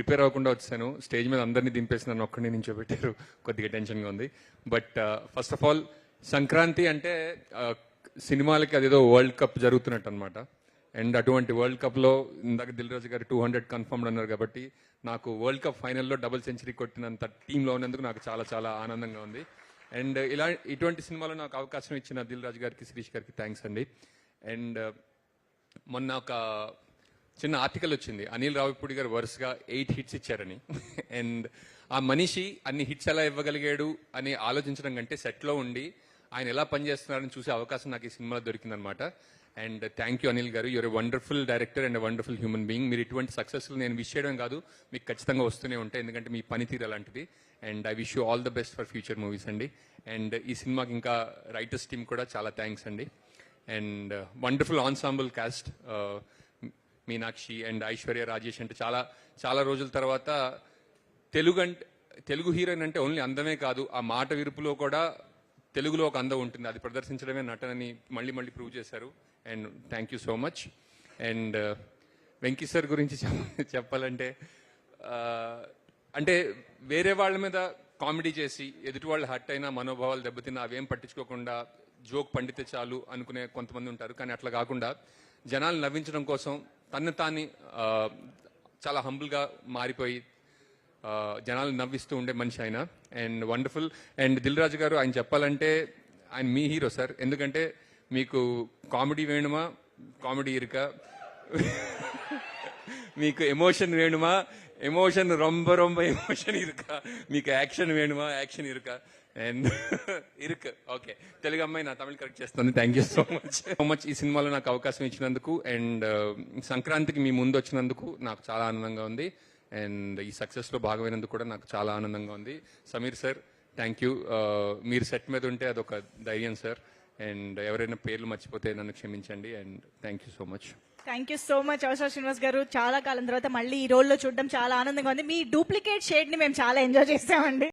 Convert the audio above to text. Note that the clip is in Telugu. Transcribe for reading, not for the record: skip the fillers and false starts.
ప్రిపేర్ అవ్వకుండా వచ్చాను. స్టేజ్ మీద అందరినీ దింపేసి నన్ను ఒక్కడిని నించోబెట్టారు. కొద్దిగా టెన్షన్గా ఉంది. But first of all Sankranti అంటే సినిమాలకి అదేదో వరల్డ్ కప్ జరుగుతున్నట్టు అనమాట. అండ్ అటువంటి వరల్డ్ కప్లో ఇందాక దిల్ రాజు గారు 200 కన్ఫర్మ్డ్ అన్నారు కాబట్టి నాకు వరల్డ్ కప్ ఫైనల్లో డబుల్ సెంచరీ కొట్టినంత టీంలో ఉన్నందుకు నాకు చాలా చాలా ఆనందంగా ఉంది. అండ్ ఇటువంటి సినిమాలో నాకు అవకాశం ఇచ్చిన దిల్ రాజు గారికి, శిరీష్ గారికి థ్యాంక్స్ అండి. అండ్ మొన్న ఒక చిన్న ఆర్టికల్ వచ్చింది, అనిల్ రావిపూడి గారు వరుసగా 8 హిట్స్ ఇచ్చారని. అండ్ ఆ మనిషి అన్ని హిట్స్ ఎలా ఇవ్వగలిగాడు అని ఆలోచించడం కంటే సెట్లో ఉండి ఆయన ఎలా పనిచేస్తున్నారని చూసే అవకాశం నాకు ఈ సినిమాలో దొరికిందనమాట. అండ్ థ్యాంక్ యూ అనిల్ గారు, you are a wonderful director and wonderful human being. మీరు ఇటువంటి సక్సెస్లు నేను విష్ చేయడం కాదు, మీకు ఖచ్చితంగా వస్తూనే ఉంటాయి, ఎందుకంటే మీ పనితీరు అలాంటిది. And I wish you all the best for future movies అండి. అండ్ ఈ సినిమాకి ఇంకా రైటర్స్ టీమ్ కూడా చాలా థ్యాంక్స్ అండి. And wonderful ensemble cost, Meenakshi and Aishwarya Rajesh అంటే చాలా చాలా రోజుల తర్వాత తెలుగు హీరోయిన్ అంటే ఓన్లీ అందమే కాదు, ఆ మాట విరుపులో కూడా తెలుగులో ఒక అందం ఉంటుంది, అది ప్రదర్శించడమే నటనని మళ్ళీ మళ్ళీ ప్రూవ్ చేశారు. And thank you so much. And Venky sir గురించి చెప్పాలంటే అంటే వేరే వాళ్ళ మీద కామెడీ చేసి ఎదుటి వాళ్ళు హర్ట్ అయినా, మనోభావాలు దెబ్బతిన్నా అవేం పట్టించుకోకుండా జోక్ పండితే చాలు అనుకునే కొంతమంది ఉంటారు. కానీ అట్లా కాకుండా జనాలు నవ్వించడం కోసం తను తాన్ని చాలా హంబుల్గా మారిపోయి జనాలు నవ్విస్తూ ఉండే మనిషి ఆయన. And wonderful. And Dil Raju గారు, ఆయన చెప్పాలంటే ఆయన మీ హీరో సార్. ఎందుకంటే మీకు కామెడీ వేణుమా, కామెడీ ఇరుక, మీకు ఎమోషన్ వేణుమా, ఎమోషన్ రొంబ రొంబ ఎమోషన్ ఇరుక, మీకు యాక్షన్ వేణుమా, యాక్షన్ ఇరుక. అండ్ ఇరుక్ ఓకే, తెలుగు అమ్మాయి నా తమిళ కరెక్ట్ చేస్తుంది. థ్యాంక్ యూ సో మచ్ ఈ సినిమాలో నాకు అవకాశం ఇచ్చినందుకు. అండ్ సంక్రాంతికి మీ ముందు వచ్చినందుకు నాకు చాలా ఆనందంగా ఉంది. అండ్ ఈ సక్సెస్లో భాగమైనందుకు కూడా నాకు చాలా ఆనందంగా ఉంది. Sameer sir thank you. మీరు సెట్ మీద ఉంటే అదొక ధైర్యం సార్. అండ్ ఎవరైనా పేర్లు మర్చిపోతే నన్ను క్షమించండి. And thank you so much. Thank you so much Avasarala Srinivas గారు. చాలా కాలం తర్వాత మళ్ళీ ఈ రోల్లో చూడడం చాలా ఆనందంగా ఉంది. మీ డూప్లికేట్ షేడ్ ని మేము చాలా ఎంజాయ్ చేసామండి.